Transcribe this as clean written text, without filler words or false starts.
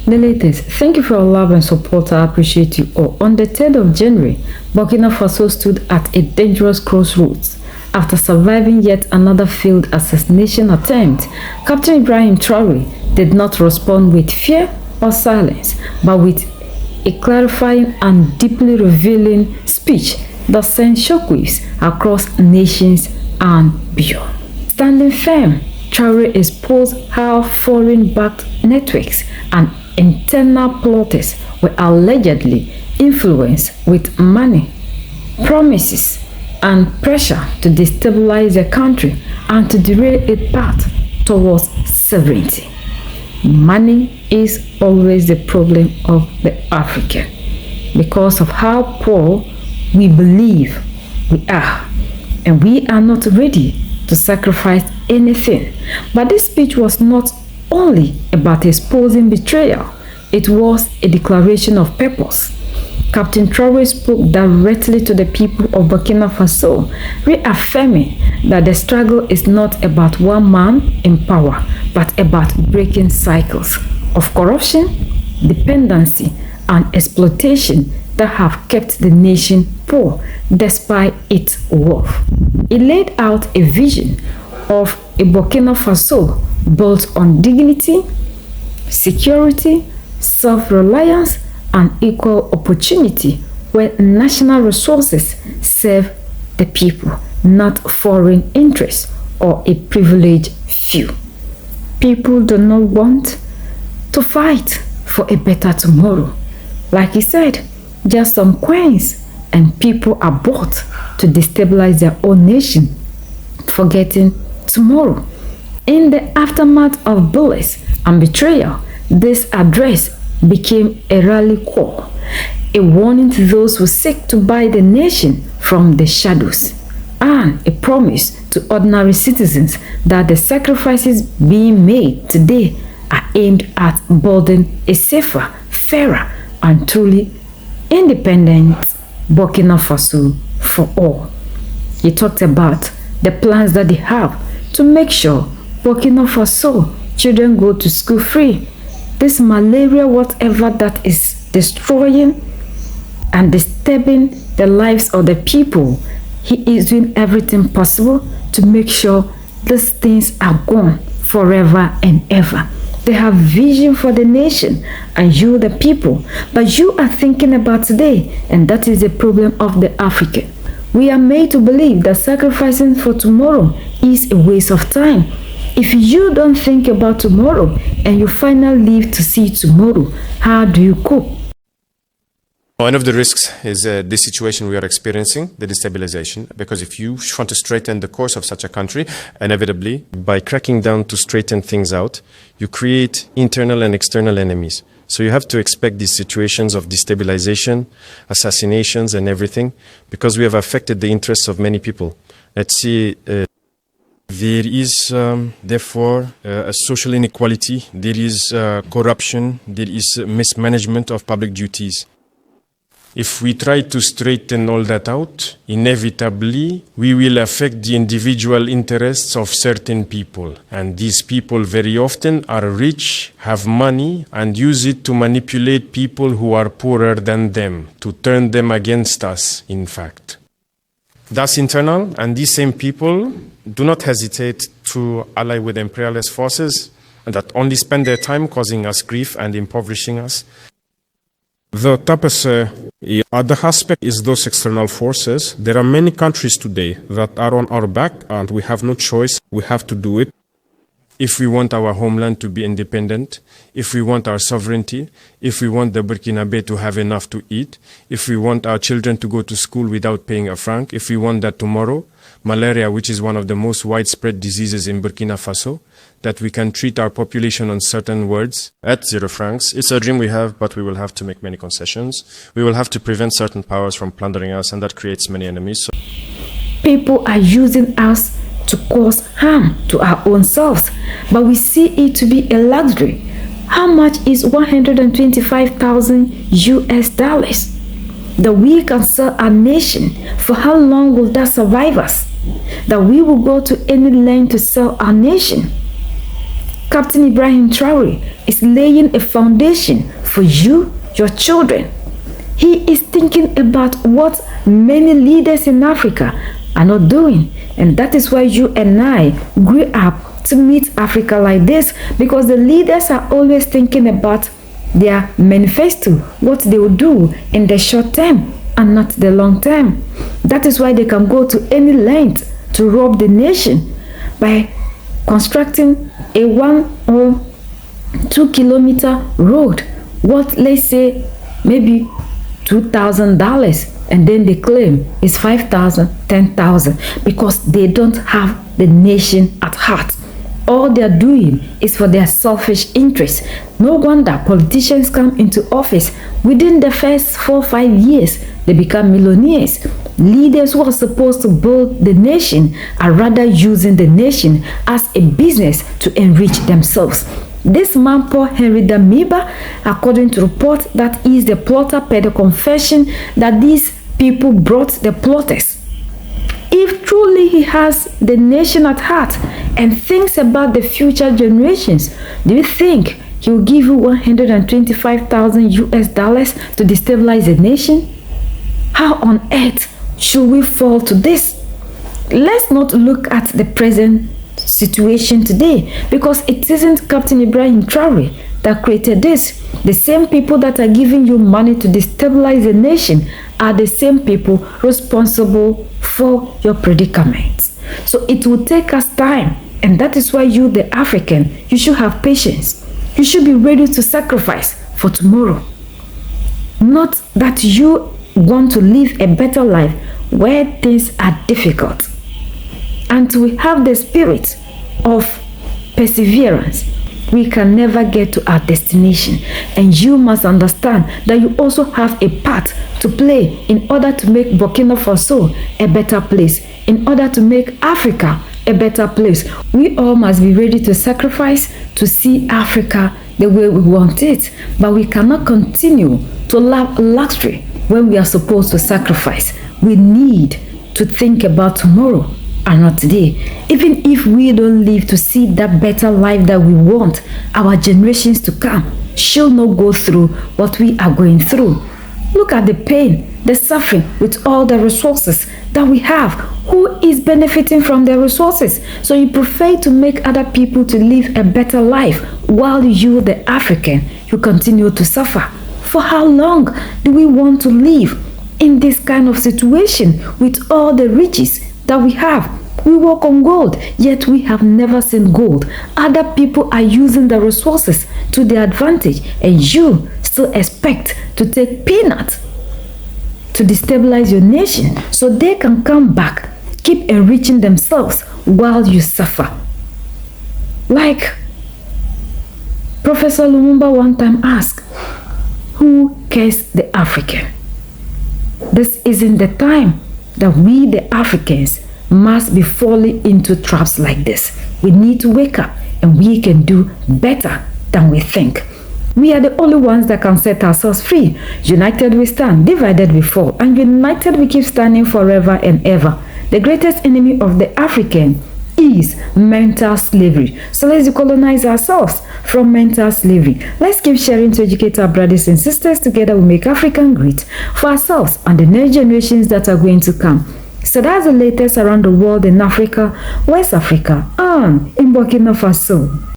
The latest. Thank you for your love and support. I appreciate you all. On the 3rd of January, Burkina Faso stood at a dangerous crossroads. After surviving yet another failed assassination attempt, Captain Ibrahim Traoré did not respond with fear or silence, but with a clarifying and deeply revealing speech that sent shockwaves across nations and beyond. Standing firm, Traoré exposed how foreign-backed networks and internal plotters were allegedly influenced with money, promises, and pressure to destabilize the country and to derail its path towards sovereignty. Money is always the problem of the African because of how poor we believe we are, and we are not ready to sacrifice anything. But this speech was not only about exposing betrayal, it was a declaration of purpose. Captain Traoré spoke directly to the people of Burkina Faso, reaffirming that the struggle is not about one man in power, but about breaking cycles of corruption, dependency, and exploitation that have kept the nation poor despite its wealth. He laid out a vision of a Burkina Faso built on dignity, security, self-reliance, and equal opportunity, where national resources serve the people, not foreign interests or a privileged few. People do not want to fight for a better tomorrow. Like he said, just some coins and people are bought to destabilize their own nation, forgetting tomorrow. In the aftermath of bullets and betrayal, this address became a rally call, a warning to those who seek to buy the nation from the shadows, and a promise to ordinary citizens that the sacrifices being made today are aimed at building a safer, fairer, and truly independent Burkina Faso for all. He talked about the plans that they have to make sure Burkina Faso children go to school free. This malaria, whatever that is destroying and disturbing the lives of the people, he is doing everything possible to make sure these things are gone forever and ever. They have vision for the nation and you the people, but you are thinking about today, and that is the problem of the African. We are made to believe that sacrificing for tomorrow is a waste of time. If you don't think about tomorrow and you finally live to see tomorrow, how do you cope? One of the risks is this situation we are experiencing, the destabilization, because if you want to straighten the course of such a country, inevitably, by cracking down to straighten things out, you create internal and external enemies. So you have to expect these situations of destabilization, assassinations and everything, because we have affected the interests of many people. Let's see, there is, therefore, a social inequality, there is corruption, there is mismanagement of public duties. If we try to straighten all that out, inevitably, we will affect the individual interests of certain people. And these people very often are rich, have money, and use it to manipulate people who are poorer than them, to turn them against us, in fact. That's internal, and these same people do not hesitate to ally with imperialist forces that only spend their time causing us grief and impoverishing us. The other aspect is those external forces. There are many countries today that are on our back, and we have no choice. We have to do it. If we want our homeland to be independent, if we want our sovereignty, if we want the Burkinabe to have enough to eat, if we want our children to go to school without paying a franc, if we want that tomorrow, malaria, which is one of the most widespread diseases in Burkina Faso, that we can treat our population on certain words at 0 francs. It's a dream we have, but we will have to make many concessions. We will have to prevent certain powers from plundering us, and that creates many enemies. People are using us to cause harm to our own selves, but we see it to be a luxury. How much is 125,000 US dollars that we can sell our nation? For how long will that survive us? That we will go to any length to sell our nation? Captain Ibrahim Traoré is laying a foundation for you, your children. He is thinking about what many leaders in Africa are not doing. And that is why you and I grew up to meet Africa like this, because the leaders are always thinking about their manifesto, what they will do in the short term and not the long term. That is why they can go to any length to rob the nation by constructing a 1 or 2 kilometer road, what, let's say, maybe $2,000, and then they claim it's 5,000, 10,000, because they don't have the nation at heart. All they are doing is for their selfish interests. No wonder politicians come into office. Within the first 4 or 5 years, they become millionaires. Leaders who are supposed to build the nation are rather using the nation as a business to enrich themselves. This man, Paul Henry Damiba, according to report, that is the plotter per the confession that these people brought the plotters. If truly he has the nation at heart and thinks about the future generations, do you think he will give you 125,000 US dollars to destabilize the nation? How on earth should we fall to this? Let's not look at the present situation today, because it isn't Captain Ibrahim Traoré that created this. The same people that are giving you money to destabilize the nation are the same people responsible for your predicament. So it will take us time, and that is why you, the African, you should have patience. You should be ready to sacrifice for tomorrow. Not that you want to live a better life where things are difficult. Until we have the spirit of perseverance, we can never get to our destination. And you must understand that you also have a part to play in order to make Burkina Faso a better place, in order to make Africa a better place. We all must be ready to sacrifice to see Africa the way we want it. But we cannot continue to love luxury when we are supposed to sacrifice. We need to think about tomorrow and not today. Even if we don't live to see that better life that we want, our generations to come shall not go through what we are going through. Look at the pain, the suffering with all the resources that we have. Who is benefiting from the resources? So you prefer to make other people to live a better life, while you, the African, you continue to suffer. For how long do we want to live in this kind of situation with all the riches that we have? We work on gold, yet we have never seen gold. Other people are using the resources to their advantage, and you still expect to take peanuts to destabilize your nation so they can come back, keep enriching themselves while you suffer. Like Professor Lumumba one time asked, who cares the African? This isn't the time that we, the Africans, must be falling into traps like this. We need to wake up, and we can do better than we think. We are the only ones that can set ourselves free. United we stand, divided we fall, and united we keep standing forever and ever. The greatest enemy of the African is mental slavery. So let's decolonize ourselves from mental slavery. Let's keep sharing to educate our brothers and sisters. Together we make African great for ourselves and the next generations that are going to come. So that's the latest around the world in Africa, West Africa, and in Burkina Faso.